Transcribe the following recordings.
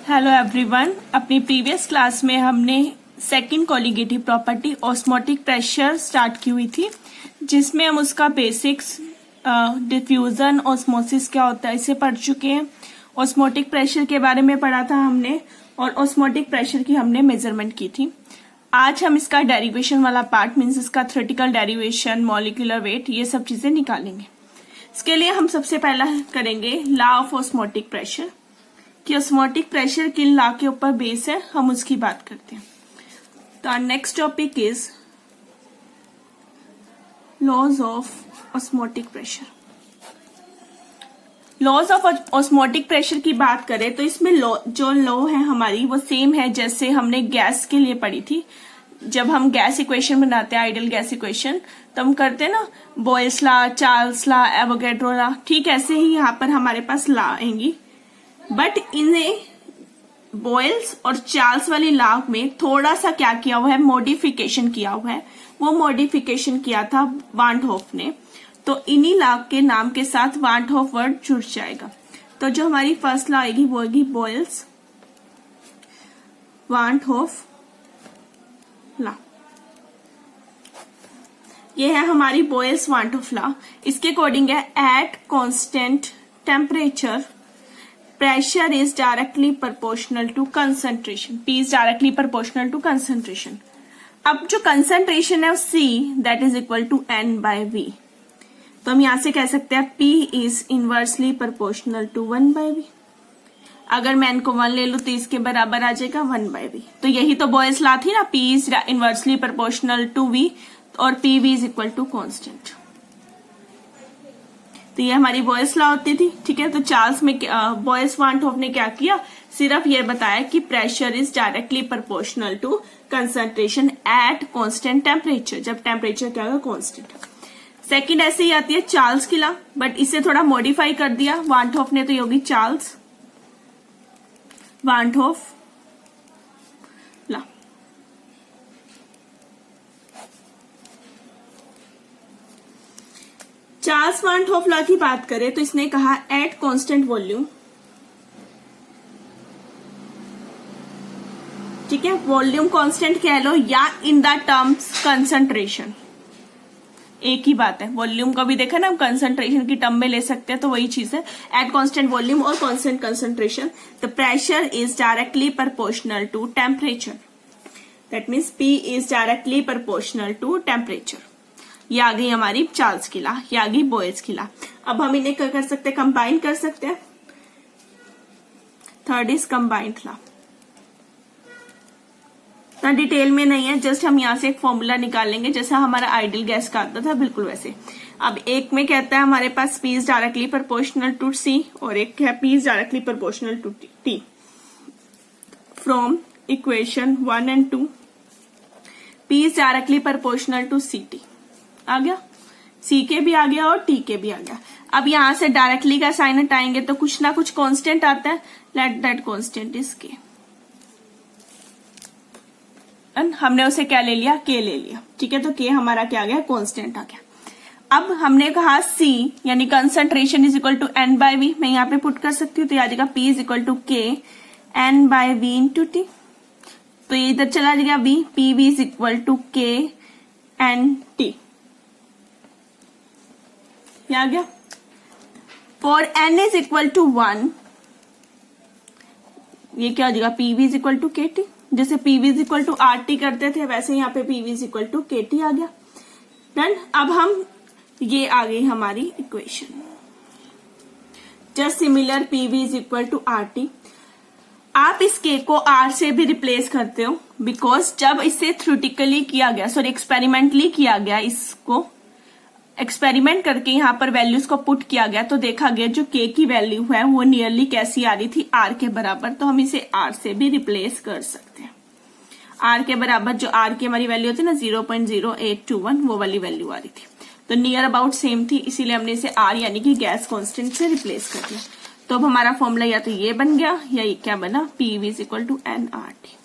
Hello everyone. अपनी previous class में हमने second colligative property osmotic pressure start की हुई थी, जिसमें हम उसका बेसिक्स डिफ्यूजन ऑस्मोसिस क्या होता है इसे पढ़ चुके हैं। ऑस्मोटिक प्रेशर के बारे में पढ़ा था हमने और ऑस्मोटिक प्रेशर की हमने मेजरमेंट की थी। आज हम इसका डेरिवेशन वाला पार्ट मीन्स इसका थ्योरेटिकल डेरिवेशन, मॉलिक्यूलर वेट, ये सब चीजें निकालेंगे। इसके लिए हम सबसे पहला करेंगे लॉ ऑफ ऑस्मोटिक प्रेशर कि ऑस्मोटिक प्रेशर किन लॉ के ऊपर बेस है, हम उसकी बात करते हैं। तो our next topic is laws of osmotic pressure. Laws of osmotic pressure की बात करें तो इसमें जो लॉ है हमारी वो सेम है जैसे हमने गैस के लिए पढ़ी थी। जब हम गैस इक्वेशन बनाते हैं, आइडियल गैस इक्वेशन, तो हम करते हैं ना Boyle's law, Charles law, Avogadro law. ठीक ऐसे ही यहाँ पर हमारे पास लॉ आएंगी, बट इन्हें बॉयल्स और चार्ल्स वाली लॉ में थोड़ा सा क्या किया हुआ है, मॉडिफिकेशन किया हुआ है। वो मॉडिफिकेशन किया था वांट हॉफ ने, तो इन्हीं लॉ के नाम के साथ वांट हॉफ वर्ड जुड़ जाएगा। तो जो हमारी फर्स्ट लॉ आएगी वो आएगी बॉयल्स वांट हॉफ लॉ। ये है हमारी बॉयल्स वांट हॉफ लॉ। इसके अकॉर्डिंग है at constant temperature pressure is directly proportional to concentration. P is directly proportional to concentration. अब जो concentration है C that is equal to N by V. तो हम यहां से कह सकते हैं P is inversely proportional to 1 by V. अगर मैं N को 1 ले लूं तो इसके बराबर आ जाएगा 1 by V. तो यही तो बॉयल्स लॉ थी ना, P is inversely proportional to V और PV is equal to constant. तो ये हमारी बॉयल्स लॉ होती थी। ठीक है, तो चार्ल्स में बॉयल्स वांट हॉफ ने क्या किया, सिर्फ ये बताया कि pressure is directly proportional to concentration at constant temperature, जब टेम्परेचर क्या होगा कांस्टेंट। सेकंड ऐसे ही आती है चार्ल्स की लॉ, बट इसे थोड़ा मॉडिफाई कर दिया वांट हॉफ ने, तो ये होगी Charles van't Hoff law. Charles van't Hoff law की बात करें तो इसने कहा एट कांस्टेंट वॉल्यूम, ठीक है, वॉल्यूम कांस्टेंट कह लो या इन द टर्म्स कंसंट्रेशन, एक ही बात है। वॉल्यूम का भी देखा ना, हम कंसंट्रेशन की टर्म में ले सकते हैं, तो वही चीज है। एट कांस्टेंट वॉल्यूम और constant concentration the pressure is directly proportional to temperature, that means P is directly proportional to temperature. ये आ गई हमारी चार्ल्स की लॉ, ये आ गई बॉयल्स की लॉ। अब हम इन्हें क्या कर सकते हैं, कंबाइन कर सकते हैं। Third is combined law. इतना डिटेल में नहीं है, जस्ट हम यहां से एक फॉर्मूला निकाल लेंगे जैसा हमारा आइडियल गैस का आता था, बिल्कुल वैसे। अब एक में कहता है हमारे पास P is directly proportional to C और एक है P is directly proportional to T। From equation 1 and 2 P is directly proportional to CT आ गया, C के भी आ गया और T के भी आ गया। अब यहां से डायरेक्टली का साइन हटाएंगे तो कुछ ना कुछ कांस्टेंट आता है, let that constant is K। हमने उसे क्या ले लिया, K ले लिया। ठीक है, तो K हमारा क्या आ गया, कांस्टेंट आ गया। अब हमने कहा C यानी concentration is equal to N by V, मैं यहाँ पे पुट कर सकती हूँ, तो आ जाएगा P is equal to K N by V into T। तो ये इधर चला जाएगा V, PV is equal to K N T। आ गया। For N is equal to 1, ये क्या हो जाएगा, PV is equal to KT। जैसे PV is equal to RT करते थे वैसे यहाँ पे PV is equal to KT आ गया। डन। अब हम ये आ गई हमारी equation, just similar PV is equal to RT। आप इस K को R से भी रिप्लेस करते हो, बिकॉज जब इसे थ्योरेटिकली किया गया, सॉरी एक्सपेरिमेंटली किया गया, इसको एक्सपेरिमेंट करके यहाँ पर वैल्यूज को पुट किया गया तो देखा गया जो K की वैल्यू है वो नियरली कैसी आ रही थी, R के बराबर। तो हम इसे R से भी रिप्लेस कर सकते हैं। R के बराबर जो R की हमारी वैल्यू होती है ना 0.0821, वो वाली वैल्यू आ रही थी, तो नियर अबाउट सेम थी, इसीलिए हमने इसे R यानी कि गैस कांस्टेंट से रिप्लेस कर दिया। तो अब हमारा फॉर्मूला या तो ये बन गया या ये क्या बना, PV is equal to NRT,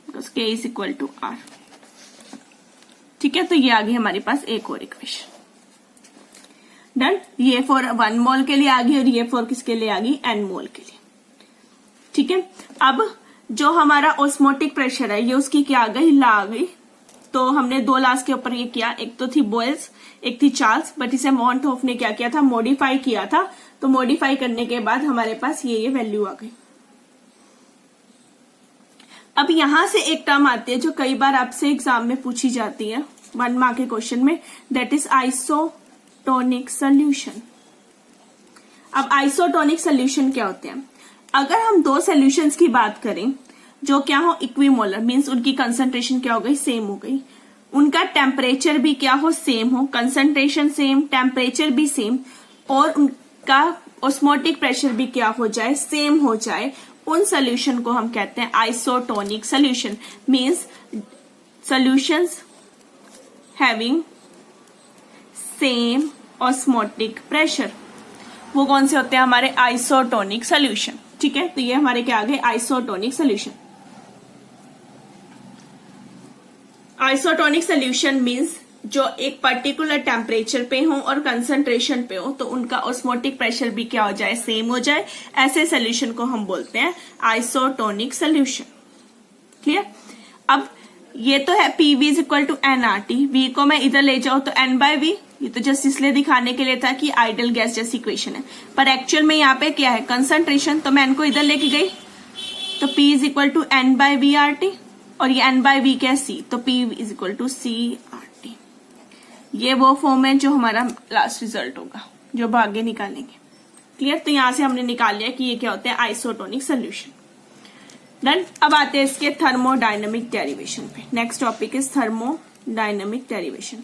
because K is equal to R। ठीक है, तो ये आ गई हमारे पास एक और इक्वेशन। डन। ये फॉर 1 मोल के लिए आ गई और ये फॉर किसके लिए आ गई, n मोल के लिए। ठीक है। अब जो हमारा ऑस्मोटिक प्रेशर है ये उसकी क्या आ गई, ला आ गई। तो हमने दो लास के ऊपर ये किया, एक तो थी बॉयल्स, एक थी चार्ल्स, बट इसे मॉन्ट होफ ने क्या किया था, मॉडिफाई किया था। तो मॉडिफाई करने के बाद हमारे पास ये वैल्यू आ गई। अब यहां से एक टर्म आती है जो कई बार आपसे एग्जाम में पूछी जाती है 1 मार्क के क्वेश्चन में, दैट इज आइसोटोनिक सोल्यूशन। अब आइसोटोनिक सोल्यूशन क्या होते हैं? अगर हम दो सोल्यूशंस की बात करें जो क्या हो, इक्विमोलर, मींस उनकी कंसंट्रेशन क्या हो गई, सेम हो गई, उनका टेम्परेचर भी क्या हो, सेम हो, कंसंट्रेशन सेम, टेम्परेचर भी सेम, और उनका ऑस्मोटिक प्रेशर भी क्या हो जाए, सेम हो जाए, उन सोल्यूशन को हम कहते हैं isotonic solution. Means solutions having same osmotic pressure, वो कौन से होते हैं, हमारे आइसोटोनिक सोल्यूशन। ठीक है, तो ये हमारे क्या आ गए, isotonic solution. Isotonic solution means जो एक पर्टिकुलर टेम्परेचर पे हो और कंसंट्रेशन पे हो, तो उनका ऑस्मोटिक प्रेशर भी क्या हो जाए, सेम हो जाए, ऐसे सोल्यूशन को हम बोलते हैं आइसोटोनिक सोल्यूशन। क्लियर? अब ये तो है PV is equal to nRT, V को मैं इधर ले जाऊं तो N/V, ये तो जस्ट इसलिए दिखाने के लिए था कि आइडियल गैस जैसी इक्वेशन है, पर एक्चुअल में यहाँ पे क्या है, कंसंट्रेशन, तो मैं N को इधर लेके गई तो P is equal to N/VRT, और ये N/V क्या है, C, तो P is equal to CRT। ये वो फॉर्म है जो हमारा लास्ट रिजल्ट होगा, जो आगे निकालेंगे। क्लियर? तो यहां से हमने निकाल लिया कि ये क्या होते हैं, आइसोटोनिक सोल्यूशन। डन। अब आते हैं इसके थर्मोडायनेमिक डेरिवेशन पे। Next topic is thermodynamic derivation.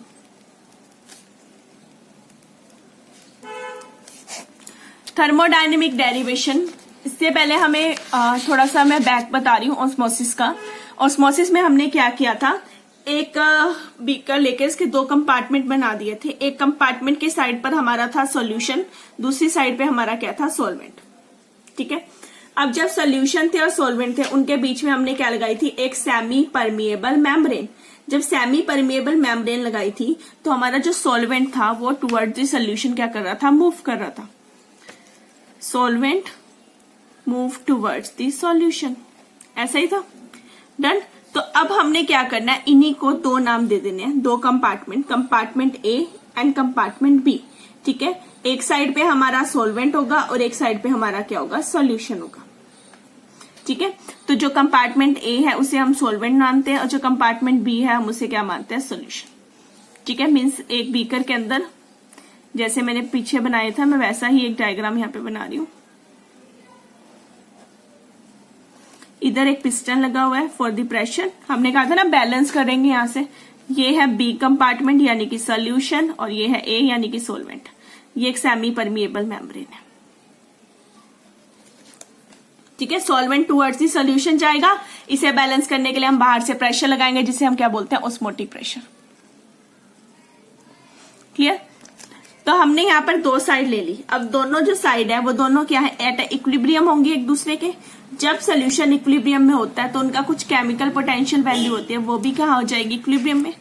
Thermodynamic derivation, इससे पहले हमें थोड़ा सा मैं बैक बता रही हूँ ऑस्मोसिस का। ऑस्मोसिस में हमने क्या किया था, एक बीकर लेके इसके दो कंपार्टमेंट बना दिए थे। एक कंपार्टमेंट के साइड पर हमारा था सॉल्यूशन, दूसरी साइड पे हमारा क्या था, सॉल्वेंट। ठीक है। अब जब सॉल्यूशन थे और सॉल्वेंट थे, उनके बीच में हमने क्या लगाई थी, एक सेमी परमिएबल मेम्ब्रेन। जब सेमी परमिएबल मेम्ब्रेन लगाई थी तो हमारा जो सॉल्वेंट था वो टुवर्ड्स द सॉल्यूशन क्या कर रहा था, मूव कर रहा था। Solvent move towards the solution, ऐसा ही था। डन। तो अब हमने क्या करना है, इन्हीं को दो नाम दे देने हैं, दो compartment, compartment A and compartment B। ठीक है। एक साइड पे हमारा सॉल्वेंट होगा और एक साइड पे हमारा क्या होगा, सॉल्यूशन होगा। ठीक है। तो जो कंपार्टमेंट A है उसे हम सॉल्वेंट मानते हैं और जो कंपार्टमेंट B है हम उसे क्या मानते हैं, सॉल्यूशन। ठीक है। मीन्स एक बीकर के अंदर जैसे मैंने पीछे बनाया था, मैं वैसा ही एक डायग्राम यहाँ पे बना रही हूं। इधर एक पिस्टन लगा हुआ है फॉर द प्रेशर। हमने कहा था ना बैलेंस करेंगे यहां से। ये है B कंपार्टमेंट यानी कि सॉल्यूशन, और ये है A यानी कि सॉल्वेंट। ये एक सेमी परमिएबल मेम्ब्रेन है। ठीक है। सॉल्वेंट टुवर्ड्स दी सॉल्यूशन जाएगा, इसे बैलेंस करने के लिए हम बाहर से प्रेशर लगाएंगे जिसे हम क्या बोलते हैं, ऑस्मोटिक प्रेशर। क्लियर? तो हमने यहाँ पर दो साइड ले ली। अब दोनों जो साइड है वो दोनों क्या है, एट इक्विलिब्रियम होंगी एक दूसरे के। जब सोल्यूशन इक्विलिब्रियम में होता है तो उनका कुछ केमिकल पोटेंशियल वैल्यू होती है, वो भी कहाँ हो जाएगी, इक्विलिब्रियम में।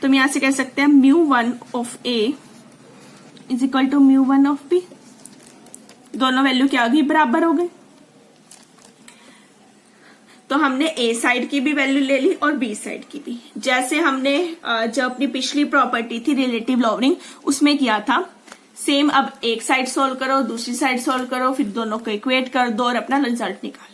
तो हम यहां से कह सकते हैं μ1 of A is equal to μ1 of B। दोनों वैल्यू क्या होगी, बराबर हो गई। तो हमने A साइड की भी वैल्यू ले ली और B साइड की भी। जैसे हमने जो अपनी पिछली प्रॉपर्टी थी रिलेटिव लॉवरिंग, उसमें किया था सेम। अब एक साइड सोल्व करो, दूसरी साइड सोल्व करो, फिर दोनों को इक्वेट कर दो और अपना रिजल्ट निकालो।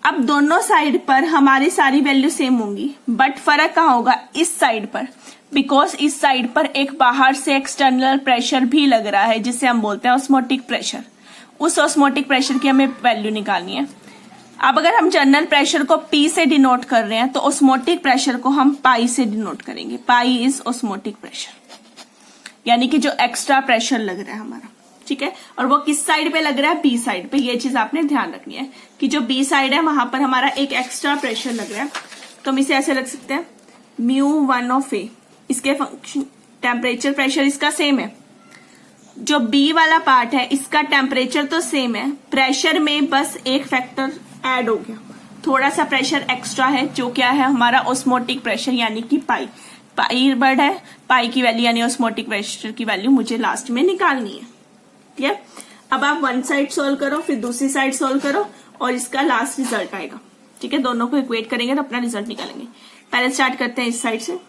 अब दोनों साइड पर हमारी सारी वैल्यू सेम होंगी, बट फर्क कहाँ होगा, इस साइड पर, बिकॉज इस साइड पर एक बाहर से एक्सटर्नल प्रेशर भी लग रहा है जिसे हम बोलते हैं ऑस्मोटिक प्रेशर। उस ऑस्मोटिक प्रेशर की हमें वैल्यू निकालनी है। अब अगर हम जनरल प्रेशर को P से डिनोट कर रहे हैं तो ऑस्मोटिक प्रेशर को हम पाई से डिनोट करेंगे। पाई इज ऑस्मोटिक प्रेशर, यानी कि जो एक्स्ट्रा प्रेशर लग रहा है हमारा। ठीक है। और वो किस साइड पे लग रहा है, B साइड पे। ये चीज आपने ध्यान रखनी है कि जो B साइड है वहां पर हमारा एक एक्स्ट्रा प्रेशर लग रहा है। तो हम इसे ऐसे रख सकते हैं μ1 ऑफ A। इसके फंक्शन टेम्परेचर प्रेशर इसका सेम है। जो B वाला पार्ट है इसका टेम्परेचर तो सेम है, प्रेशर में बस एक फैक्टर ऐड हो गया, थोड़ा सा प्रेशर एक्स्ट्रा है, जो क्या है हमारा ऑस्मोटिक प्रेशर यानी कि पाई। पाई वर्ड है, पाई की वैल्यू यानी ऑस्मोटिक प्रेशर की वैल्यू मुझे लास्ट में निकालनी है। ठीक है। अब आप वन साइड सोल्व करो, फिर दूसरी साइड सोल्व करो और इसका लास्ट रिजल्ट आएगा। ठीक है, दोनों को इक्वेट करेंगे तो अपना रिजल्ट निकालेंगे। पहले स्टार्ट करते हैं इस साइड से।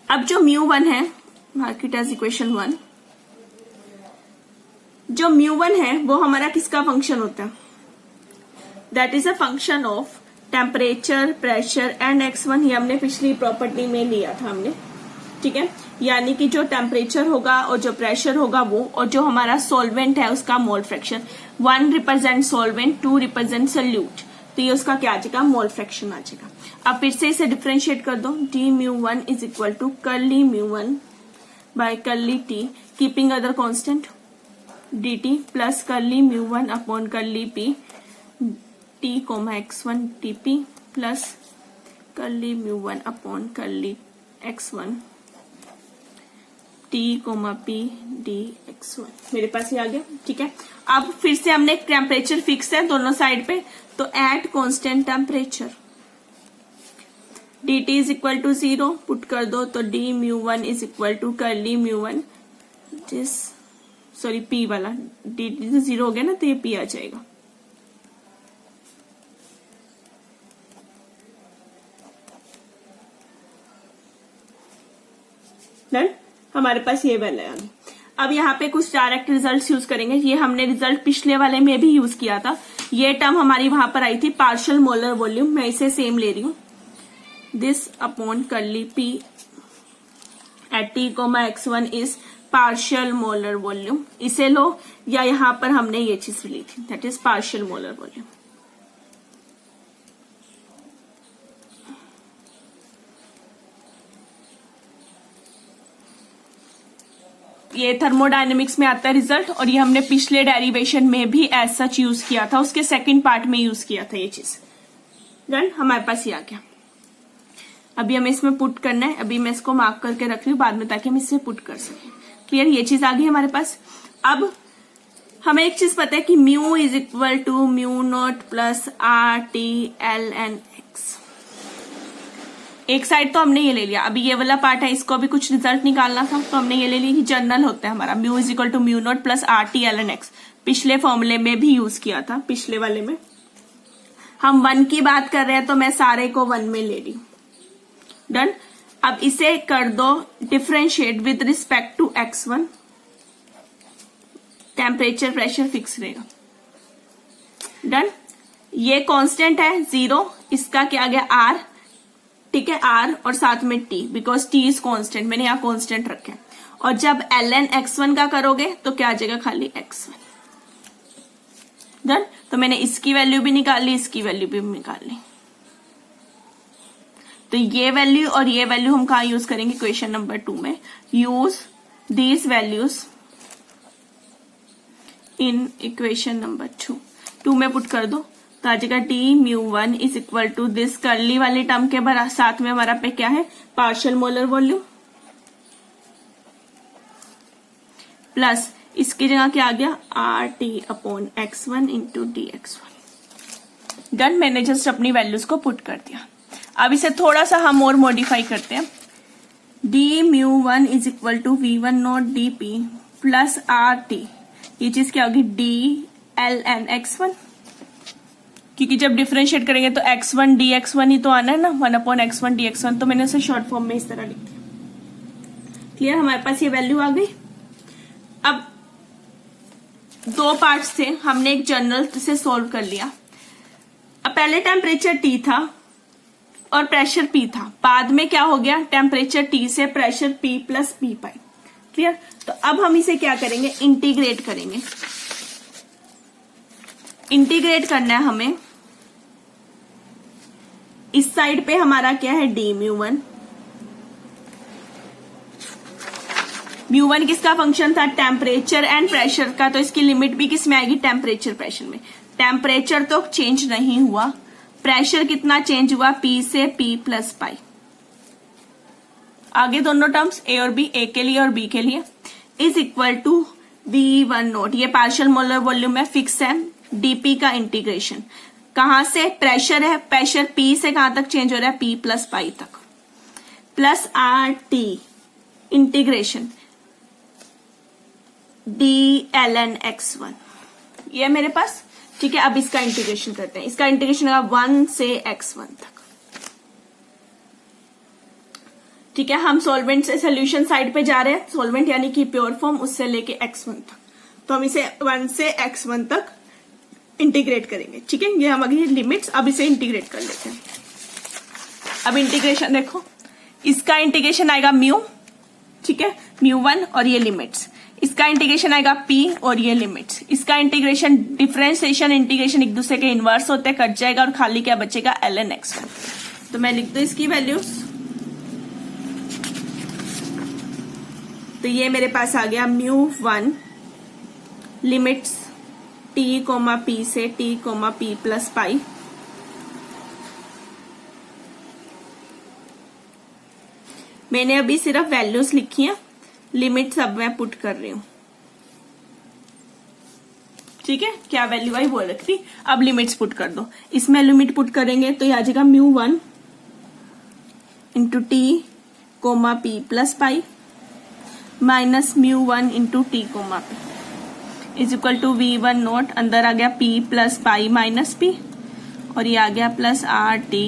अब जो μ1 है, मार्क इट एज इक्वेशन 1। जो μ1 है वो हमारा किसका फंक्शन होता है? That is a function of temperature, pressure and x1। ये हमने पिछली प्रॉपर्टी में लिया था हमने। ठीक है, यानी कि जो टेम्परेचर होगा और जो प्रेशर होगा वो, और जो हमारा सॉल्वेंट है उसका mole fraction. 1 represent solvent, 2 represent solute, तो ये उसका क्या आ जाएगा? मोल फ्रैक्शन आ जाएगा। अब फिर से इसे डिफरेंशिएट कर दो। D μ1 is equal to curly μ1 by curly T, keeping other constant dt plus curly μ1 upon curly p t comma x1 tp plus curly μ1 upon curly x1 t comma p dx1। मेरे पास ये आ गया। ठीक है, अब फिर से हमने टेम्परेचर फिक्स है दोनों साइड पे, तो at constant temperature dt is equal to 0 put कर दो, तो d μ1 is equal to curly μ1 जिस सॉरी p वाला dt 0 हो गया ना, तो ये p आ जाएगा। डन, हमारे पास ये वैल्यू आ गई। अब यहाँ पे कुछ डायरेक्ट रिजल्ट्स यूज करेंगे। ये हमने रिजल्ट पिछले वाले में भी यूज किया था। ये टर्म हमारी वहां पर आई थी पार्शियल मोलर वॉल्यूम, मैं इसे सेम ले रही हूं। This upon curly p at t comma x1 is partial molar volume. इसे लो, या यहाँ पर हमने ये चीज ली थी, that is partial molar volume. ये थर्मोडायनेमिक्स में आता है रिजल्ट, और ये हमने पिछले डेरिवेशन में भी एज सच यूज किया था, उसके सेकंड पार्ट में यूज किया था ये चीज। डन, हमारे पास ये आ गया। अभी हमें इसमें पुट करना है। अभी मैं इसको मार्क करके रख रही हूँ बाद में, ताकि हम इससे पुट कर सकें। क्लियर, ये चीज आ गई हमारे पास। अब हमें एक चीज पता है कि mu is equal to μ0 plus RT/ln(x). एक साइड तो हमने ये ले लिया। अभी ये वाला पार्ट है, इसको अभी कुछ रिजल्ट निकालना था, तो हमने ये ले लिया कि जनरल होता है हमारा mu is equal to μ0 plus RT/ln(x। पिछले फॉर्मूले में भी यूज किया था, पिछले वाले में। हम 1 की बात कर रहे हैं तो मैं सारे को 1 में ले रही हूं। डन, अब इसे कर दो differentiate with respect to x1। Temperature pressure fix रहेगा। डन, ये कांस्टेंट है 0, इसका क्या आ गया r। ठीक है, r और साथ में t, because t is constant, मैंने यहाँ कांस्टेंट रखे। और जब ln x1 का करोगे तो क्या आ जाएगा? खाली x1। डन, तो मैंने इसकी वैल्यू भी निकाल ली, इसकी वैल्यू भी निकाल ली। तो ये वैल्यू और ये वैल्यू हम कहा यूज करेंगे? क्वेश्चन नंबर 2 में। Use these values in equation number 2 में पुट कर दो, तो आ जाएगा D μ1 is equal to this curly वाली टर्म के साथ में हमारा पे क्या है? पार्शियल मोलर वॉल्यूम, प्लस इसकी जगह क्या आ गया? RT/x1 into dx1। डन, मैंने जस्ट अपनी वैल्यूज को पुट कर दिया। अब इसे थोड़ा सा हम और मॉडिफाई करते हैं। D μ1 is equal to v1 dp plus RT, ये चीज क्या होगी? DLN(x1), क्योंकि जब डिफरेंशिएट करेंगे तो x1 dx1 ही तो आना है ना, 1/x1 dx1। तो मैंने उसे शॉर्ट फॉर्म में इस तरह लिख दिया। क्लियर, हमारे पास ये वैल्यू आ गई। अब 2 पार्ट्स थे, हमने एक जनरल से सोल्व कर लिया। अब पहले टेम्परेचर T था और प्रेशर P था, बाद में क्या हो गया? टेम्परेचर T से प्रेशर P प्लस P पाई। क्लियर, तो अब हम इसे क्या करेंगे? इंटीग्रेट करेंगे। इंटीग्रेट करना है हमें। इस साइड पे हमारा क्या है? डी μ1। μ1 किसका फंक्शन था? टेम्परेचर एंड प्रेशर का, तो इसकी लिमिट भी किस में आएगी? टेम्परेचर प्रेशर में। टेम्परेचर तो चेंज नहीं हुआ, प्रेशर कितना चेंज हुआ? P से P प्लस पाई। आगे दोनों टर्म्स A और B, A के लिए और B के लिए, इज इक्वल टू V1 ये पार्शियल मोलर वॉल्यूम है, फिक्स है। dp का इंटीग्रेशन कहां से? प्रेशर है, प्रेशर P से कहां तक चेंज हो रहा है? P प्लस पाई तक, plus RT integration ln x1, ये मेरे पास। ठीक है, अब इसका इंटीग्रेशन करते हैं। इसका इंटीग्रेशन होगा 1 से x1 तक। ठीक है, हम सॉल्वेंट से सोल्यूशन साइड पे जा रहे हैं, सॉल्वेंट यानी कि प्योर फॉर्म, उससे लेके x1 तक। तो हम इसे 1 से x1 तक इंटीग्रेट करेंगे। ठीक है, ये हमारी लिमिट्स। अब इसे इंटीग्रेट कर लेते हैं। अब इंटीग्रेशन देखो, इसका इंटीग्रेशन आएगा म्यू, ठीक है, म्यू1 और ये लिमिट्स। इसका इंटीग्रेशन आएगा p और ये लिमिट्स। इसका इंटीग्रेशन, डिफरेंशिएशन इंटीग्रेशन एक दूसरे के इनवर्स होते हैं, कट जाएगा और खाली क्या बचेगा, ln x1। तो मैं लिख दूं इसकी वैल्यूज। तो ये मेरे पास आ गया म्यू1 लिमिट्स t, p से t, p प्लस पाई, मैंने अभी सिर्फ वैल्यूज लिखी हैं, लिमिट्स अब मैं पुट कर रही हूं। ठीक है, क्या वैल्यू आई वो रख दी, अब लिमिट्स पुट कर दो। इसमें लिमिट पुट करेंगे तो ये आ जाएगा mu one into T comma P plus pi minus mu one into T comma P is equal to v1 naught, अंदर आ गया p plus pi minus P और ये आ गया प्लस आर टी।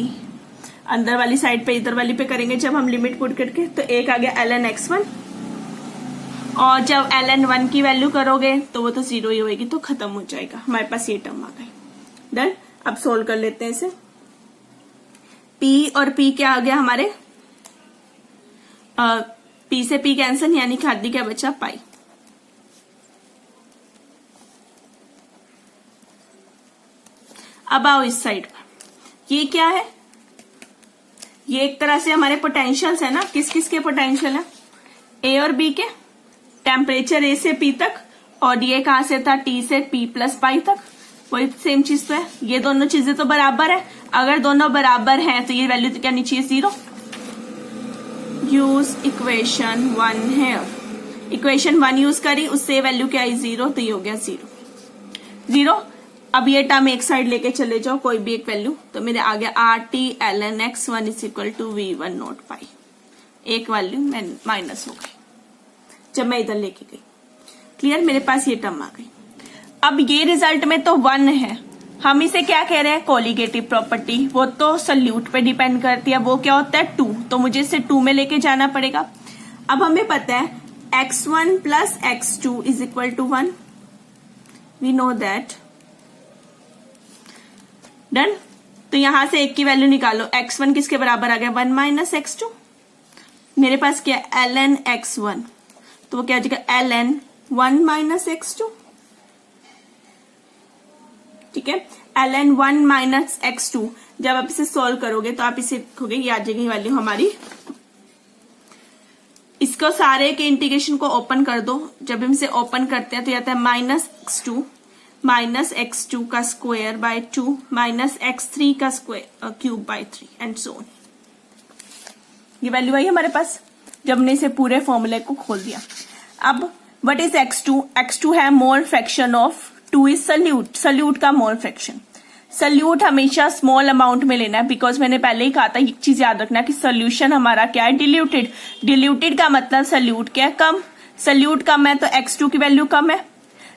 अंदर वाली साइड पे इधर वाली पे करेंगे जब हम लिमिट पुट करके, तो एक आ गया ln x1 और जब ln1 की वैल्यू करोगे तो वो तो 0 ही होगी, तो खत्म हो जाएगा। हमारे पास ये टर्म आ गई। डन, अब सोल्व कर लेते हैं इसे। p और p क्या आ गया हमारे, p से p कैंसिल, यानी खादी क्या बचा, पाई। अब आओ इस साइड पर, ये क्या है, ये एक तरह से हमारे पोटेंशियल्स है ना। किस किस के पोटेंशियल है, ए और बी के, टेम्परेचर ए से पी तक, और ये कहां से था, टी से पी प्लस पाई तक, वही सेम चीज तो है। ये दोनों चीजें तो बराबर है, अगर दोनों बराबर हैं तो ये वैल्यू तो क्या नीचे 0। यूज इक्वेशन 1 है, इक्वेशन 1 यूज करी, उससे वैल्यू क्या आई 0, तो ये हो गया 0। अब ये टर्म एक साइड लेके चले जाओ, कोई भी एक वैल्यू, तो मेरे आ गया R T ln x1 is equal to v1 naught pi. एक वैल्यू माइनस हो गई जब मैं इधर लेके गई। क्लियर, मेरे पास ये टर्म आ गई। अब ये रिजल्ट में तो 1 है, हम इसे क्या कह रहे हैं, कोलिगेटिव प्रॉपर्टी। वो तो सल्यूट पे डिपेंड करती है, वो क्या होता है 2, तो मुझे इसे 2 में लेके जाना पड़ेगा। अब हमें पता है x1 plus x2 is equal to 1, we know that. Done, तो यहां से एक की वैल्यू निकालो, x1 किसके बराबर आ गया, 1 माइनस x2। मेरे पास क्या ln x1, तो वो क्या आ जाएगा ln 1 माइनस x2। ठीक है, ln 1 माइनस x2। जब आप इसे सॉल्व करोगे तो आप इसे लिखोगे, ये आ जाएगी वैल्यू हमारी। इसको सारे के इंटीग्रेशन को ओपन कर दो, जब हम इसे ओपन करते हैं तो ये आता है माइनस x2 का स्क्वायर बाय 2 माइनस x3 का square cube by 3 and so on. ये वैल्यू आई हमारे पास जब हमने इसे पूरे फॉर्मूले को खोल दिया। अब व्हाट इज x2, x2 है mole fraction of 2 is solute, solute का मोल फ्रैक्शन। सल्यूट हमेशा स्मॉल अमाउंट में लेना है, बिकॉज मैंने पहले ही कहा था, एक चीज याद रखना कि सोल्यूशन हमारा क्या है, डिल्यूटेड। डिल्यूटेड का मतलब सल्यूट क्या है, कम। सल्यूट कम है तो x2 की वैल्यू कम है,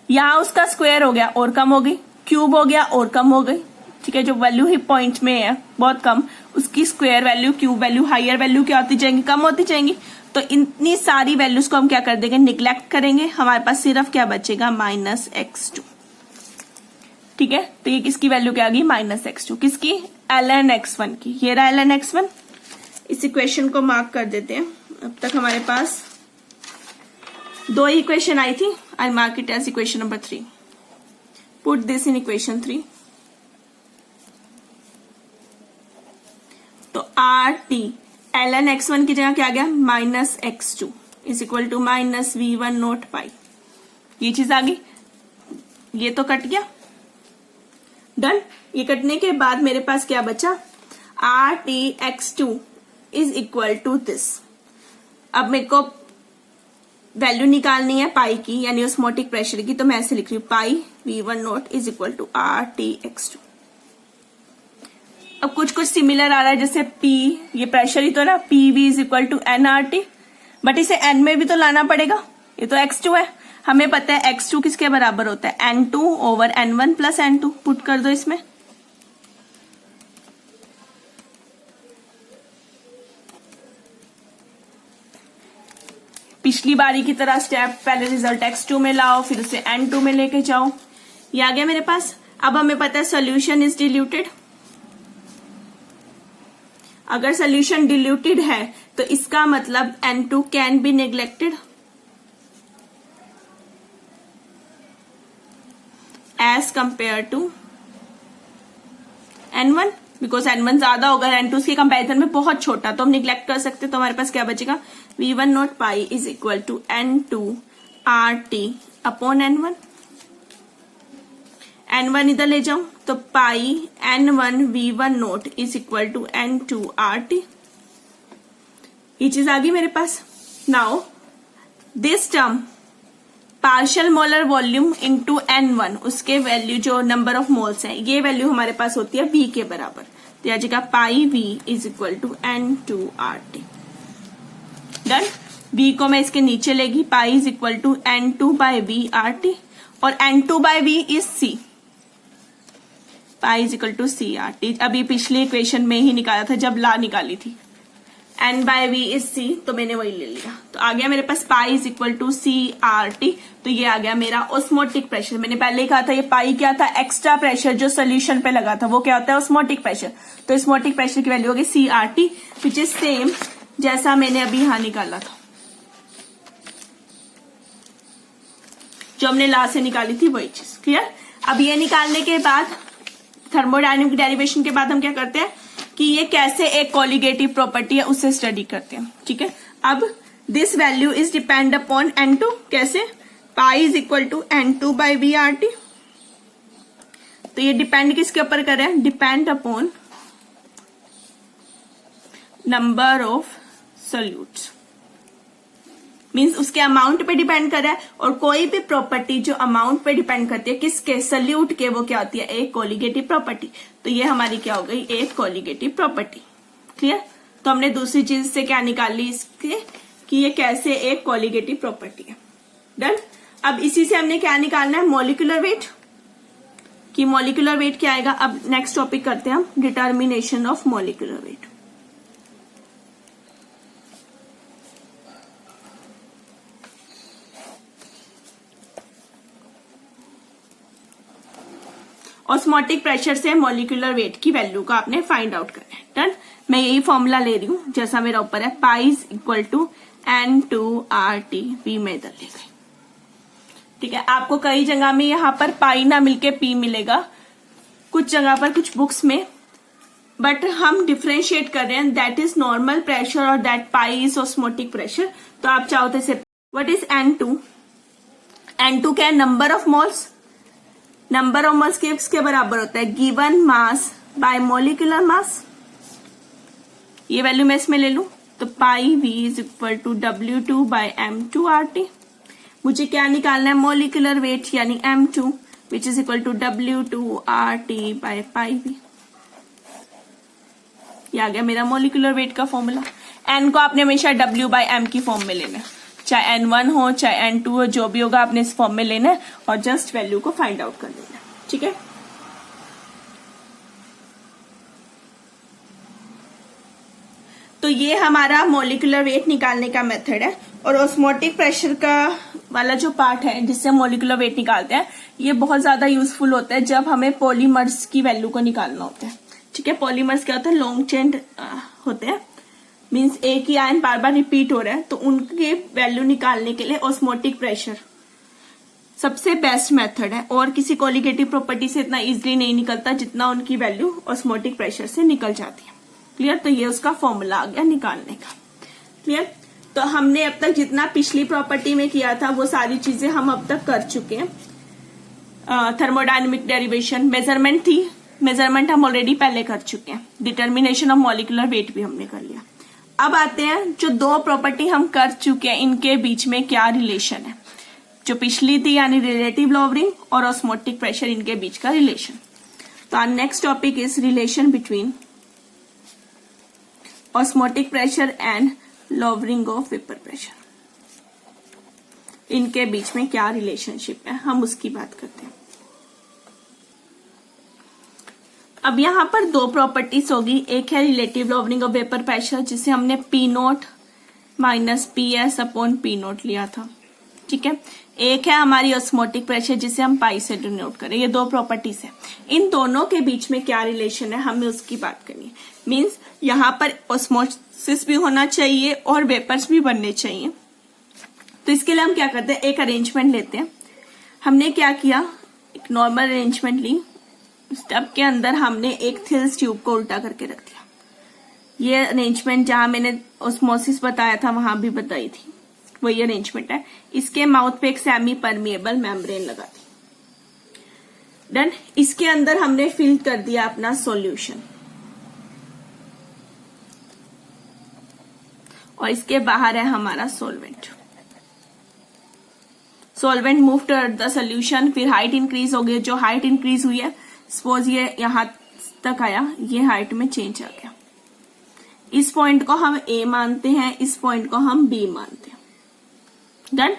यहां उसका स्क्वायर हो गया और कम हो गई, क्यूब हो गया और कम हो गई। ठीक है, जो वैल्यू ही पॉइंट में है बहुत कम, उसकी square value, cube value, higher value क्या होती जाएंगी, कम होती जाएंगी। तो इतनी सारी वैल्यूज को हम क्या कर देंगे, निग्लेक्ट करेंगे। हमारे पास सिर्फ क्या बचेगा, माइनस x2। ठीक है, तो ये किसकी वैल्यू क्या आ गई, माइनस x2, किसकी, ln x1 की। ये रहा ln x1। इस इक्वेशन को मार्क कर देते हैं। अब तक हमारे पास 2 इक्वेशन आई थी, I mark it as equation number 3। Put this in equation 3। तो आर टी ln x1 की जगह क्या आ गया, minus x2 is equal to minus v1 naught pi. ये चीज आ गई, ये तो कट गया। डन, ये कटने के बाद मेरे पास क्या बचा, R T x2 is equal to this. अब मेरे को वैल्यू निकालनी है पाई की, यानी ऑस्मोटिक प्रेशर की, तो मैं ऐसे लिख रही हूं, pi v1 naught is equal to R T x2। अब कुछ कुछ सिमिलर आ रहा है, जैसे P, ये प्रेशर ही तो ना, PV is equal to NRT, but इसे N में भी तो लाना पड़ेगा, ये तो x2 है। हमें पता है x2 किसके बराबर होता है, n2 over n1 plus n2। Put कर दो इसमें, पिछली बारी की तरह स्टेप, पहले रिजल्ट x2 में लाओ, फिर उसे n2 में लेके जाओ। ये आ गया मेरे पास। अब हमें पता है सोल्यूशन इज डिल्यूटेड। अगर सोल्यूशन डिल्यूटेड है तो इसका मतलब n2 can be neglected as compare to n1, because n1 ज्यादा होगा, n2 के कंपेरिजन में बहुत छोटा, तो हम निग्लेक्ट कर सकते। तो हमारे पास क्या बचेगा, v1 naught pi is equal to n2 RT upon n1। n1 इधर ले जाऊं तो pi n1 v1 naught is equal to n2 RT। ये चीज आ गई मेरे पास। Now this term partial molar volume into n1, उसके वैल्यू जो नंबर ऑफ मोल्स है, ये वैल्यू हमारे पास होती है v के बराबर। तो आ जाएगा pi v is equal to n2 RT। Done. v को मैं इसके नीचे लेगी, pi is equal to n2 by v RT, और n2 by v is c, pi is equal to c RT। अभी पिछली इक्वेशन में ही निकाला था जब ला निकाली थी, n by v is c, तो मैंने वही ले लिया। तो आ गया मेरे पास pi is equal to c RT। तो ये आ गया मेरा ऑस्मोटिक प्रेशर। मैंने पहले ही कहा था ये पाई क्या था, एक्स्ट्रा प्रेशर जो सोल्यूशन पे लगा था, वो क्या होता है, ऑस्मोटिक प्रेशर। तो ऑस्मोटिक प्रेशर की वैल्यू होगी c RT, which is same जैसा मैंने अभी यहां निकाला था, जो हमने लास्ट से निकाली थी वही चीज। क्लियर। अब ये निकालने के बाद थर्मोडायनेमिक डेरिवेशन के बाद हम क्या करते हैं कि ये कैसे एक कोलिगेटिव प्रॉपर्टी है उसे स्टडी करते हैं। ठीक है। अब this value is depend upon n2। कैसे, pi is equal to n2 by v RT। तो ये डिपेंड किसके ऊपर कर रहे हैं, depend upon number of solutes, means उसके अमाउंट पे डिपेंड कर रहा है। और कोई भी प्रॉपर्टी जो अमाउंट पे डिपेंड करती है किसके, सोल्यूट के, वो क्या होती है, एक कोलिगेटिव प्रॉपर्टी। तो ये हमारी क्या हो गई, एक कोलिगेटिव प्रॉपर्टी। क्लियर। तो हमने दूसरी चीज से क्या निकाल ली इसके, कि ये कैसे एक कोलिगेटिव प्रॉपर्टी है। डन। अब इसी से हमने क्या निकालना है, मॉलिक्यूलर वेट, कि मॉलिक्यूलर वेट क्या आएगा। अब नेक्स्ट टॉपिक करते हैं हम, determination of molecular weight. Osmotic pressure से मॉलिक्यूलर वेट की वैल्यू का आपने फाइंड आउट करना है। डन। मैं यही फॉर्मूला ले रही हूं जैसा मेरा ऊपर है, pi is equal to n2 RT, p में इधर ले गई। ठीक है। आपको कई जगह में यहाँ पर पाई ना मिलके p मिलेगा, कुछ जगह पर, कुछ बुक्स में, बट हम डिफ्रेंशिएट कर रहे हैं, दैट इज नॉर्मल प्रेशर और that pi is osmotic pressure. तो आप चाहो तो इसे, व्हाट इज n2, n2 क्या है, number of moles. Number of moles किसके बराबर होता है, given mass by molecular mass. ये वैल्यू मैं इसमें ले लूं तो pi v is equal to W2 by M2 RT। मुझे क्या निकालना है, मॉलिक्यूलर वेट यानी M2, which is equal to W2 RT by pi v। ये आ गया मेरा मॉलिक्यूलर वेट का फॉर्मूला। n को आपने हमेशा W बाय M की फॉर्म में लेना है, चाहे n1 हो चाहे n2 हो, जो भी होगा आपने इस फॉर्म में लेना है और जस्ट वैल्यू को फाइंड आउट कर लेना है। ठीक है। तो ये हमारा मॉलिक्यूलर वेट निकालने का मेथड है। और ऑस्मोटिक प्रेशर का वाला जो पार्ट है जिससे मॉलिक्यूलर वेट निकालते हैं, ये बहुत ज्यादा यूजफुल होता है जब हमें पॉलीमर्स की वैल्यू को निकालना होता है। ठीक है। पॉलीमर्स क्या होता है, लॉन्ग चेन होते हैं, मीन्स एक ही आयन बार बार रिपीट हो रहा है, तो उनके वैल्यू निकालने के लिए ऑस्मोटिक प्रेशर सबसे बेस्ट मेथड है। और किसी कोलिगेटिव प्रॉपर्टी से इतना इजीली नहीं निकलता जितना उनकी वैल्यू ऑस्मोटिक प्रेशर से निकल जाती है। क्लियर। तो ये उसका फॉर्मूला आ गया निकालने का। क्लियर। तो हमने अब तक जितना पिछली प्रॉपर्टी में किया था वो सारी चीजें हम अब तक कर चुके हैं। थर्मोडायनेमिक डेरिवेशन, मेजरमेंट थी, मेजरमेंट हम ऑलरेडी पहले कर चुके हैं। डिटर्मिनेशन ऑफ मॉलिक्यूलर वेट भी हमने कर लिया। अब आते हैं जो दो प्रॉपर्टी हम कर चुके हैं, इनके बीच में क्या रिलेशन है। जो पिछली थी यानी रिलेटिव लॉवरिंग और ऑस्मोटिक प्रेशर, इनके बीच का रिलेशन। तो our next topic is relation between osmotic pressure and lowering of vapor pressure। इनके बीच में क्या रिलेशनशिप है, हम उसकी बात करते हैं। अब यहाँ पर दो प्रॉपर्टीज होगी, एक है relative lowering of vapour pressure जिसे हमने P note minus P S upon P note लिया था, ठीक है। एक है हमारी ऑस्मोटिक प्रेशर जिसे हम पाई से डिनोट करें। ये दो प्रॉपर्टीज है, इन दोनों के बीच में क्या रिलेशन है हमें उसकी बात करनी है। मीन्स यहाँ पर ऑस्मोसिस भी होना चाहिए और वेपर्स भी बनने चाहिए। तो इसके लिए हम क्या करते हैं, एक अरेंजमेंट लेते हैं। हमने क्या किया, एक नॉर्मल अरेंजमेंट ली, स्टेप के अंदर हमने एक थिल्स ट्यूब को उल्टा करके रख दिया। ये अरेंजमेंट जहां मैंने ऑस्मोसिस बताया था वहां भी बताई थी, वही अरेंजमेंट है। इसके माउथ पे एक सेमी परमिएबल मेम्ब्रेन लगा दी। डन। इसके अंदर हमने फिल कर दिया अपना सॉल्यूशन और इसके बाहर है हमारा solvent. Solvent move toward the solution, फिर हाइट इंक्रीज हो गई। जो हाइट इंक्रीज हुई है, सपोज ये यहां तक आया, ये हाइट में चेंज आ गया। इस पॉइंट को हम ए मानते हैं, इस पॉइंट को हम बी मानते हैं। डन।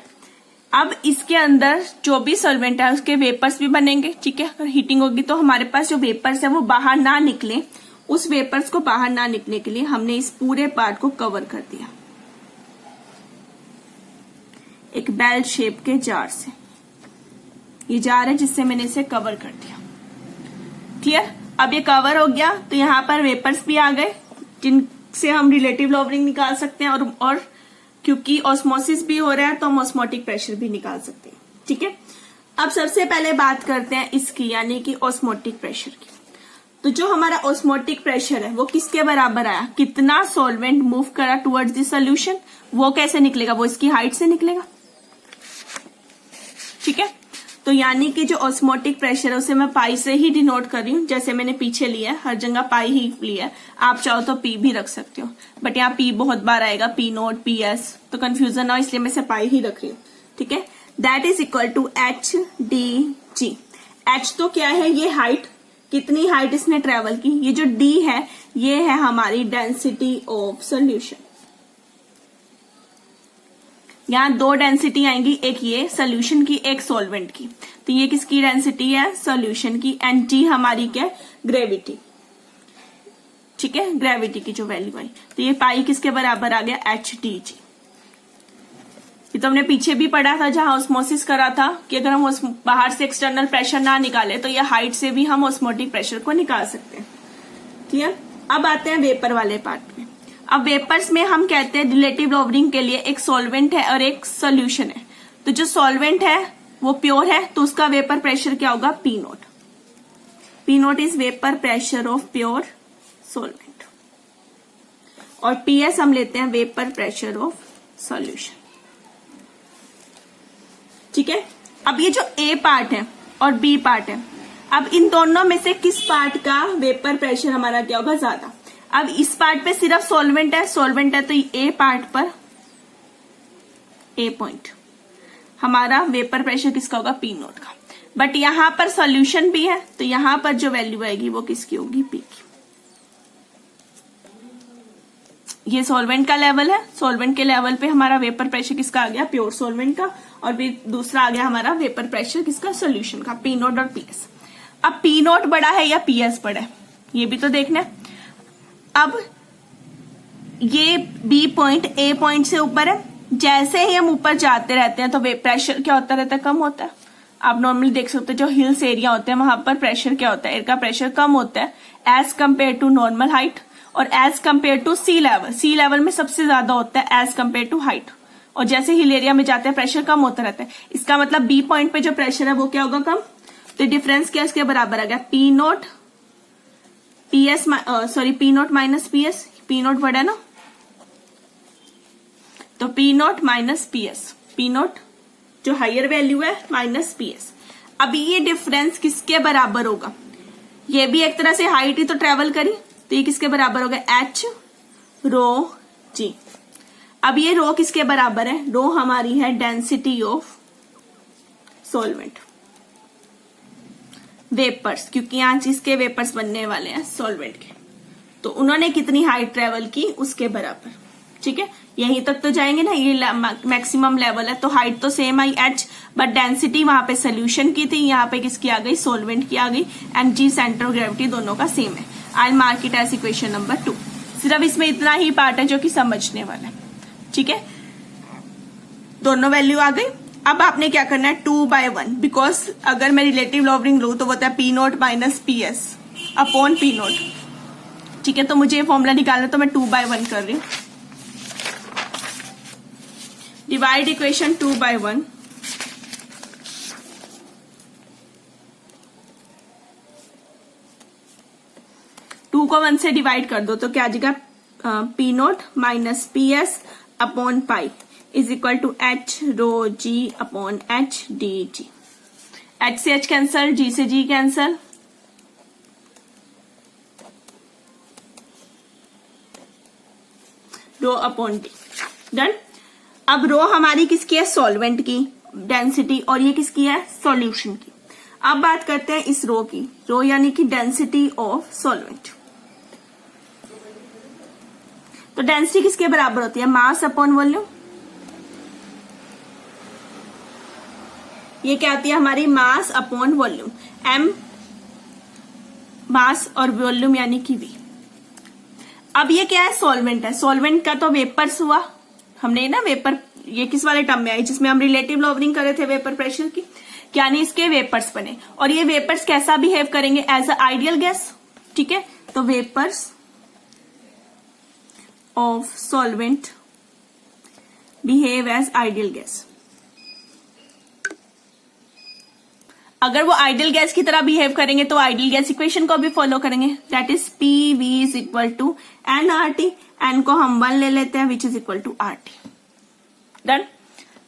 अब इसके अंदर जो भी सॉल्वेंट है उसके वेपर्स भी बनेंगे, ठीक है। अगर हीटिंग होगी तो हमारे पास जो वेपर्स है वो बाहर ना निकले, उस वेपर्स को बाहर ना निकलने के लिए हमने इस पूरे पार्ट को कवर कर दिया एक बेल शेप के जार से। ये जार है जिससे मैंने इसे कवर कर दिया। क्लियर। अब ये कवर हो गया तो यहाँ पर वेपर्स भी आ गए जिनसे हम रिलेटिव लॉवरिंग निकाल सकते हैं और क्योंकि ऑस्मोसिस भी हो रहा है तो हम ऑस्मोटिक प्रेशर भी निकाल सकते हैं, ठीक है। अब सबसे पहले बात करते हैं इसकी, यानी कि ऑस्मोटिक प्रेशर की। तो जो हमारा ऑस्मोटिक प्रेशर है वो किसके बराबर आया, कितना सॉल्वेंट मूव करा टुवर्ड्स द सॉल्यूशन, वो कैसे निकलेगा, वो इसकी हाइट से निकलेगा, ठीक है। तो यानी कि जो ऑस्मोटिक प्रेशर है उसे मैं पाई से ही डिनोट कर रही हूँ, जैसे मैंने पीछे लिया है, हर जगह पाई ही लिया है। आप चाहो तो पी भी रख सकते हो, बट यहाँ पी बहुत बार आएगा, पी नोट पी एस, तो कंफ्यूजन ना हो इसलिए मैं इसे पाई ही रख रही हूँ, ठीक है। That is equal to H D G. H तो क्या है, ये हाइट, कितनी हाइट इसने ट्रेवल की। ये जो डी है ये है हमारी डेंसिटी ऑफ सोल्यूशन। यहाँ दो डेंसिटी आएंगी, एक ये सोल्यूशन की, एक सॉल्वेंट की। तो ये किसकी डेंसिटी है, सोल्यूशन की। एंड जी हमारी क्या, ग्रेविटी, ठीक है, ग्रेविटी की जो वैल्यू आई। तो ये पाई किसके बराबर आ गया, एच डी जी। ये तो हमने पीछे भी पढ़ा था जहां ऑस्मोसिस करा था कि अगर हम बाहर से एक्सटर्नल प्रेशर ना निकाले तो ये हाइट से भी हम ऑस्मोटिक प्रेशर को निकाल सकते हैं, ठीक है। अब आते हैं वेपर वाले पार्ट में। अब वेपर्स में हम कहते हैं रिलेटिव लॉवरिंग के लिए एक सॉल्वेंट है और एक सॉल्यूशन है। तो जो सॉल्वेंट है वो प्योर है तो उसका वेपर प्रेशर क्या होगा, P note. P note is vapour pressure of pure solvent और पीएस हम लेते हैं वेपर प्रेशर ऑफ सॉल्यूशन, ठीक है। अब ये जो ए पार्ट है और बी पार्ट है, अब इन दोनों में से किस पार्ट का वेपर प्रेशर हमारा क्या होगा, ज्यादा। अब इस पार्ट पे सिर्फ सॉल्वेंट है तो ए पार्ट पर ए पॉइंट हमारा वेपर प्रेशर किसका होगा, पी नोट का। बट यहां पर सॉल्यूशन भी है तो यहां पर जो वैल्यू आएगी वो किसकी होगी, पी की। ये सॉल्वेंट का लेवल है, सॉल्वेंट के लेवल पे हमारा वेपर प्रेशर किसका आ गया, प्योर सॉल्वेंट का, और फिर दूसरा आ गया हमारा वेपर प्रेशर किसका, सॉल्यूशन का, पी नोट और पीएस। अब पी नोट बड़ा है या पीएस बड़ा है ये भी तो देखना है। अब ये बी पॉइंट ए पॉइंट से ऊपर है, जैसे ही हम ऊपर जाते रहते हैं तो प्रेशर क्या होता रहता है, कम होता है। आप नॉर्मली देख सकते हो जो हिल्स एरिया होते हैं वहां पर प्रेशर क्या होता है, एयर का प्रेशर कम होता है as compare to normal height और as compare to sea level. Sea level में सबसे ज्यादा होता है एज कंपेयर टू हाइट, और जैसे हिल एरिया में जाते हैं प्रेशर कम होता रहता है। इसका मतलब बी पॉइंट पे जो प्रेशर है वो क्या होगा, कम। तो डिफरेंस क्या इसके बराबर आ गया, P note PS, sorry P note minus PS. P note बड़ा है ना, तो P note minus PS, P note जो हायर वैल्यू है माइनस पीएस। अभी ये डिफरेंस किसके बराबर होगा, ये भी एक तरह से हाइट ही तो ट्रेवल करी, तो ये किसके बराबर होगा, एच रो जी। अब ये रो किसके बराबर है, रो हमारी है डेंसिटी ऑफ सॉल्वेंट, वेपर्स, क्योंकि यहां जिसके वेपर्स बनने वाले हैं सॉल्वेंट के, तो उन्होंने कितनी हाइट ट्रेवल की उसके बराबर, ठीक है। यहीं तक तो जाएंगे ना, ये मैक्सिमम लेवल है, तो हाइट तो same I h, but density वहां पे सोल्यूशन की थी, यहाँ पे किसकी आ गई, सॉल्वेंट की आ गई, and g centre of gravity दोनों का सेम है। I mark it as equation number 2। सिर्फ इसमें इतना ही पार्ट है जो कि समझने वाला है, ठीक है। दोनों वैल्यू आ गई। अब आपने क्या करना है, 2/1, बिकॉज अगर मैं रिलेटिव लॉवरिंग लू तो होता है P0 minus PS upon P0, ठीक है। तो मुझे ये फॉर्मूला निकालना, तो मैं 2/1 कर रही हूं। डिवाइड इक्वेशन 2/1, टू को 1 से डिवाइड कर दो तो क्या आ जाएगा, P0 minus PS upon pi is equal to h rho g upon h dt। h से h कैंसल, g से g cancel, rho upon D. Done. अब रो हमारी किसकी है, सॉल्वेंट की डेंसिटी, और ये किसकी है, सॉल्यूशन की। अब बात करते हैं इस रो की, रो यानी कि डेंसिटी ऑफ सॉल्वेंट। तो डेंसिटी किसके बराबर होती है, मास अपॉन वॉल्यूम। ये क्या आती है हमारी, मास अपॉन वॉल्यूम, m मास और वॉल्यूम यानी कि v। अब ये क्या है, सॉल्वेंट है। सॉल्वेंट का तो वेपर्स हुआ, हमने ना वेपर, ये किस वाले टर्म में आई, जिसमें हम रिलेटिव लॉवरिंग कर रहे थे वेपर प्रेशर की, यानी इसके वेपर्स बने। और ये वेपर्स कैसा बिहेव करेंगे, एज अ आइडियल गैस, ठीक है। तो vapours of solvent behave as ideal gas. अगर वो आइडियल गैस की तरह बिहेव करेंगे तो आइडियल गैस इक्वेशन को भी फॉलो करेंगे, that is PV is equal to nRT, n को हम 1 ले लेते हैं, which is equal to RT। Done.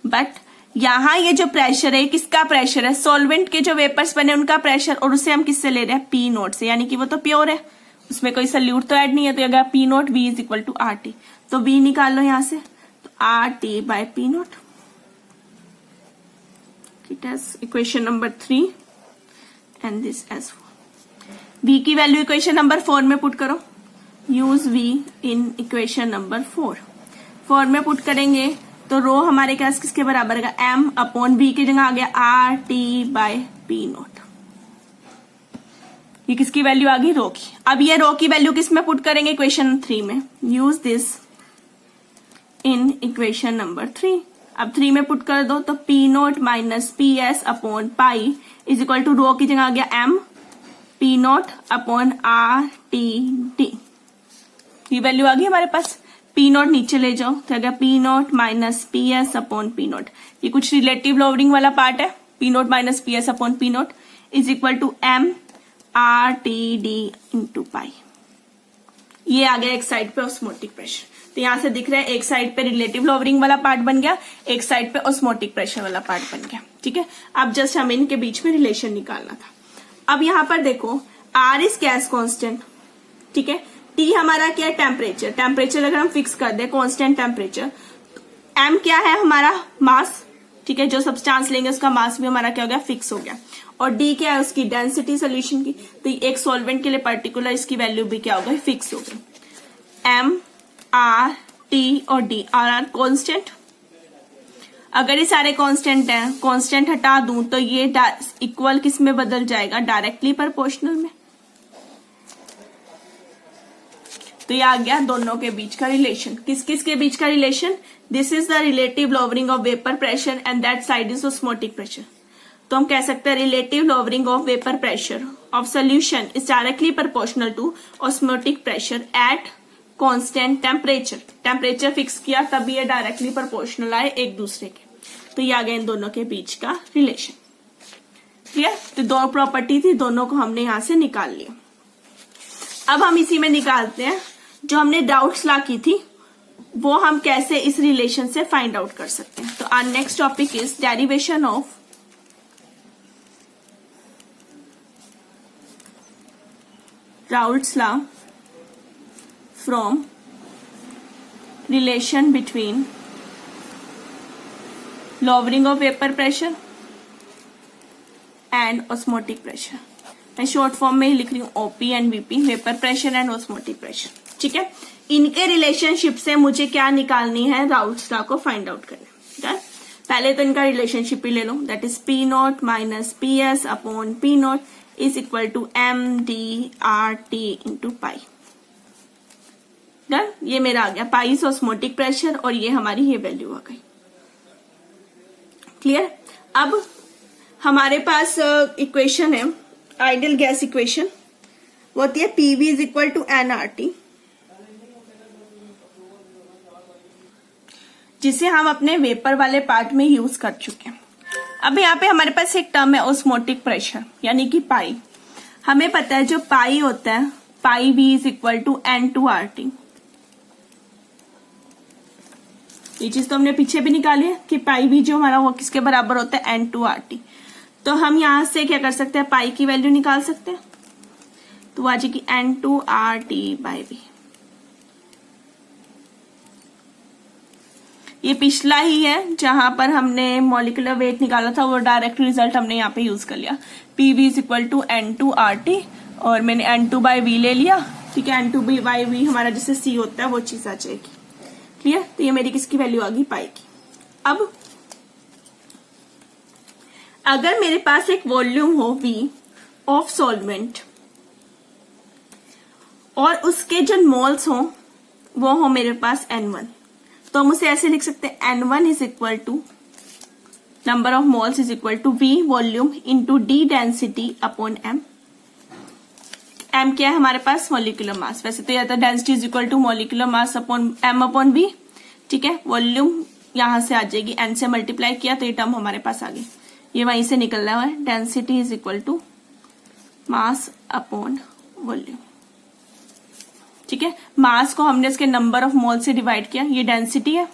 But यहां ये जो प्रेशर है, किसका प्रेशर है, सॉल्वेंट के जो वेपर्स बने उनका प्रेशर, और उसे हम किससे ले रहे हैं, P0 से, यानी कि वो तो प्योर है, उसमें कोई सल्यूट तो ऐड नहीं है। तो अगर P0 V is equal to RT, तो V निकाल लो यहां से, तो RT by P0। It as equation number 3 and this as 4. V की वैल्यू इक्वेशन नंबर 4 में पुट करो, use V in equation number 4 में पुट करेंगे तो रो हमारे पास किसके बराबर है, m अपॉन V की जगह आ गया RT बाय P0। ये किसकी वैल्यू आ गई, रो की। अब ये रो की वैल्यू किस में पुट करेंगे, इक्वेशन 3 में, use this in equation number 3। अब 3 में पुट कर दो तो P0 minus PS upon pi is equal to rho की जगह आ गया m P0 अपॉन RTD। ये वैल्यू आ गई हमारे पास। P0 नीचे ले जाओ तो अगर P0 minus PS upon P0, ये कुछ रिलेटिव लॉवरिंग वाला पार्ट है, P0 minus PS upon P0 is equal to m RTD into pi. ये आ गया एक साइड पे ऑस्मोटिक प्रेशर। तो यहां से दिख रहा है एक साइड पे रिलेटिव लॉवरिंग वाला पार्ट बन गया, एक साइड पे ऑस्मोटिक प्रेशर वाला पार्ट बन गया, ठीक है। अब जस्ट हमें इनके बीच में रिलेशन निकालना था। अब यहां पर देखो R इज गैस कांस्टेंट, ठीक है। T हमारा क्या है, टेम्परेचर। टेम्परेचर अगर हम फिक्स कर दे कांस्टेंट टेम्परेचर, M क्या है हमारा, मास, ठीक है। जो सब्सटेंस लेंगे उसका मास भी हमारा क्या हो गया, फिक्स हो गया। और D क्या है, उसकी डेंसिटी सोल्यूशन की। तो एक सॉल्वेंट के लिए पर्टिकुलर इसकी वैल्यू भी क्या हो गई, फिक्स हो गई। M R T और D आर कांस्टेंट। अगर ये सारे कांस्टेंट हैं, कांस्टेंट हटा दूं तो ये इक्वल किस में बदल जाएगा, डायरेक्टली प्रोपोर्शनल में। तो ये आ गया दोनों के बीच का रिलेशन। किस किस के बीच का relation, this is the relative lowering of vapour pressure and that side is osmotic pressure. तो हम कह सकते हैं relative lowering of vapour pressure of solution is directly proportional to osmotic pressure at constant temperature. Temperature fix किया तब ये directly proportional आए एक दूसरे के। तो ये आ गया इन दोनों के बीच का रिलेशन। क्लियर। तो दो प्रॉपर्टी थी, दोनों को हमने यहां से निकाल लिया। अब हम इसी में निकालते हैं जो हमने डाउट्स ला की थी, वो हम कैसे इस रिलेशन से फाइंड आउट कर सकते हैं। तो our next topic is derivation of Raoult's law from relation between lowering of vapor pressure and osmotic pressure। मैं शॉर्ट फॉर्म में ही लिख रही हूँ OP and VP, vapour pressure and osmotic pressure, ठीक है। इनके रिलेशनशिप से मुझे क्या निकालनी है, राउल्ट्स लॉ को फाइंड आउट करना है। पहले तो इनका रिलेशनशिप ही ले लो, that is P naught minus P S upon P naught is equal to M D R T into pi. Done, ये मेरा आ गया पाई ऑस्मोटिक प्रेशर और ये हमारी ये वैल्यू आ गई। क्लियर। अब हमारे पास इक्वेशन है आइडियल गैस इक्वेशन, वो होती है PV is equal to N R T, जिसे हम अपने वेपर वाले पार्ट में यूज कर चुके हैं। अब यहाँ पे हमारे पास एक टर्म है ऑस्मोटिक प्रेशर यानी कि पाई। हमें पता है जो पाई होता है, pi V is equal to N two R T. ये चीज तो हमने पीछे भी निकाली है कि पाई वी जो हमारा वो किसके बराबर होता है, एन टू आर टी। तो हम यहां से क्या कर सकते हैं, पाई की वैल्यू निकाल सकते हैं, तो आ जाएगी N two R T by V. ये पिछला ही है जहां पर हमने मॉलिक्यूलर वेट निकाला था, वो डायरेक्ट रिजल्ट हमने यहाँ पे यूज कर लिया। P V is equal to N two R T और मैंने एन टू बाई वी ले लिया। ठीक है, एन टू बाई वी हमारा जैसे सी होता है वो चीज आ जाएगी। क्लियर। तो ये मेरी किसकी वैल्यू आ गई, पाई की। अब अगर मेरे पास एक वॉल्यूम हो वी ऑफ सॉल्वेंट और उसके जो मोल्स हो वो हो मेरे पास N1, तो हम उसे ऐसे लिख सकते हैं N1 is equal to number of moles is equal to V volume into D density upon M। M क्या है हमारे पास, मॉलिक्यूलर मास। वैसे तो यह था density is equal to molecular mass upon M upon V। ठीक है, वॉल्यूम यहां से आ जाएगी, N से मल्टीप्लाई किया तो ये टर्म हमारे पास आ गई, ये वहीं से निकल रहा है। Density is equal to mass upon volume. ठीक है, मास को हमने इसके नंबर ऑफ मोल से डिवाइड किया, ये डेंसिटी है,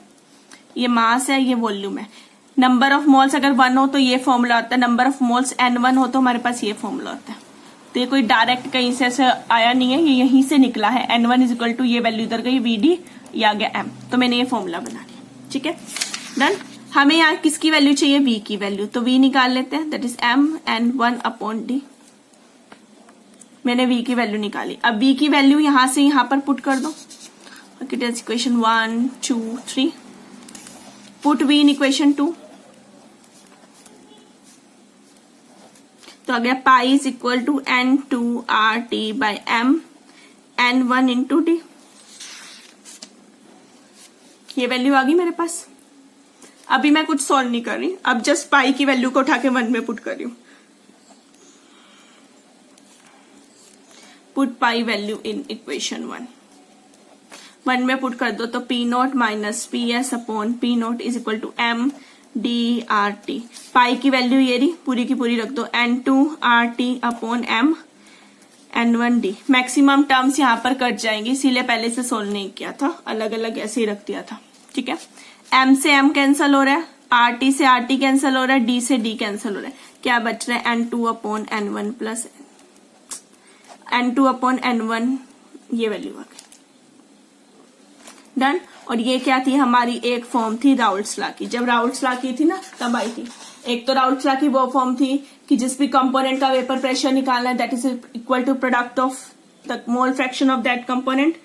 ये मास है, ये वॉल्यूम है। नंबर ऑफ मोल्स अगर 1 हो तो ये फॉर्मूला होता है, नंबर ऑफ मोल्स N1 हो तो हमारे पास ये फॉर्मूला होता है। तो ये कोई डायरेक्ट कहीं से ऐसे आया नहीं है, ये यहीं से निकला है। N1 इज इक्वल टू ये वैल्यू इधर गई VD, ये आ गया M, तो मैंने ये फॉर्मूला बना लिया। ठीक है, डन। हमें यहाँ किसकी वैल्यू चाहिए, V की वैल्यू, तो V निकाल लेते हैं, that is M N1 upon D। मैंने V की वैल्यू निकाली। अब V की वैल्यू यहां से यहां पर पुट कर दो। It is equation 1 2 3, put V in equation 2, तो आ गया pi is equal to N2RT by M N1 into D. ये वैल्यू आ गई मेरे पास। अभी मैं कुछ सॉल्व नहीं कर रही, अब जस्ट पाई की वैल्यू को उठा के 1 में पुट कर रही हूं। Put pi value in equation 1 में पुट कर दो, तो P naught minus P S upon P naught is equal to M D R T. Pi की वैल्यू ये रही, पूरी की पूरी रख दो, N2RT upon M N1 D. Maximum terms यहाँ पर कट जाएंगी, इसीलिए पहले से सोल्व नहीं किया था, अलग अलग ऐसे ही रख दिया था। ठीक है, M से M कैंसिल हो रहा है, RT से RT कैंसिल हो रहा है, D से D कैंसिल हो रहा है, क्या बच रहा है N2 upon N1 plus N2 upon N1, ये वैल्यू आ गई। डन। और ये क्या थी, हमारी एक फॉर्म थी राउल्ट्स लॉ की, जब राउल्ट्स लॉ की थी ना तब आई थी। एक तो राउल्ट्स लॉ की वो फॉर्म थी कि जिस भी कंपोनेंट का वेपर प्रेशर निकालना है that is equal to product of the mole fraction of that component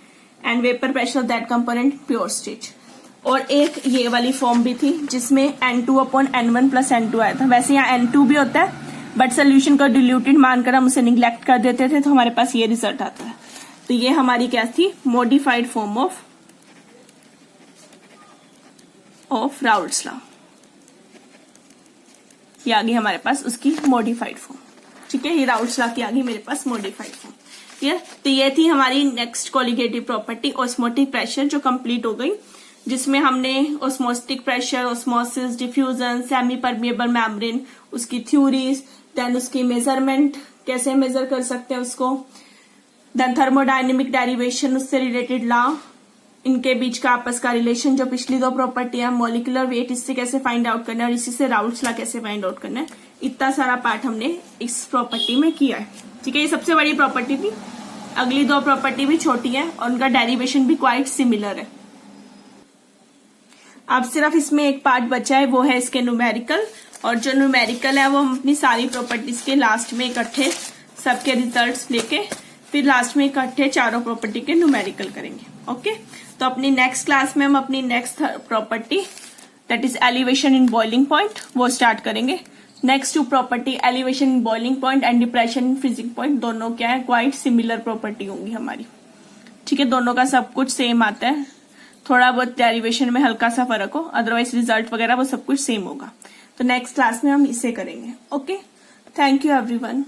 and vapour pressure of that component pure state. और एक ये वाली फॉर्म भी थी जिसमें N2 upon N1 plus N2 आया था। वैसे यहाँ N2 भी होता है बट सोल्यूशन को डिल्यूटेड मानकर हम उसे निग्लेक्ट कर देते थे, तो हमारे पास ये रिजल्ट आता है। तो ये हमारी क्या थी, modified form of Raoult's law. ये आ गई हमारे पास उसकी मॉडिफाइड फॉर्म। ठीक है, ये राउल्ट्स लॉ की आ गई मेरे पास मॉडिफाइड फॉर्म। क्लियर। तो ये थी हमारी next colligative property osmotic pressure, जो कंप्लीट हो गई, जिसमें हमने osmotic pressure, osmosis, diffusion, semi permeable membrane, उसकी थ्योरीज, देन उसकी मेजरमेंट, कैसे मेजर कर सकते हैं उसको, देन थर्मोडायनेमिक डेरिवेशन, उससे रिलेटेड लॉ, इनके बीच का आपस का रिलेशन, जो पिछली 2 प्रॉपर्टी है, मॉलिक्यूलर वेट इससे कैसे फाइंड आउट करना है और इसी से राउल्ट्स लॉ कैसे फाइंड आउट करना है, इतना सारा पार्ट हमने इस प्रॉपर्टी में किया है। ठीक है, ये सबसे बड़ी प्रॉपर्टी थी। अगली 2 प्रॉपर्टी भी छोटी है और उनका डेरिवेशन भी क्वाइट सिमिलर है। अब सिर्फ इसमें एक पार्ट बचा है, वो है इसके न्यूमेरिकल, और जो न्यूमेरिकल है वो हम अपनी सारी प्रॉपर्टीज के लास्ट में इकट्ठे सबके रिजल्ट्स लेके फिर लास्ट में इकट्ठे चारों प्रॉपर्टी के न्यूमेरिकल करेंगे। ओके, तो अपनी नेक्स्ट क्लास में हम अपनी next property that is elevation in boiling point वो स्टार्ट करेंगे। Next two property elevation in boiling point and depression in freezing point, दोनों क्या है, क्वाइट सिमिलर प्रॉपर्टी होंगी हमारी। ठीक है, दोनों का सब कुछ सेम आता है, थोड़ा बहुत डेरिवेशन में हल्का सा फर्क हो, अदरवाइज रिजल्ट वगैरह वो सब कुछ सेम होगा। तो नेक्स्ट क्लास में हम इसे करेंगे। Okay, thank you everyone.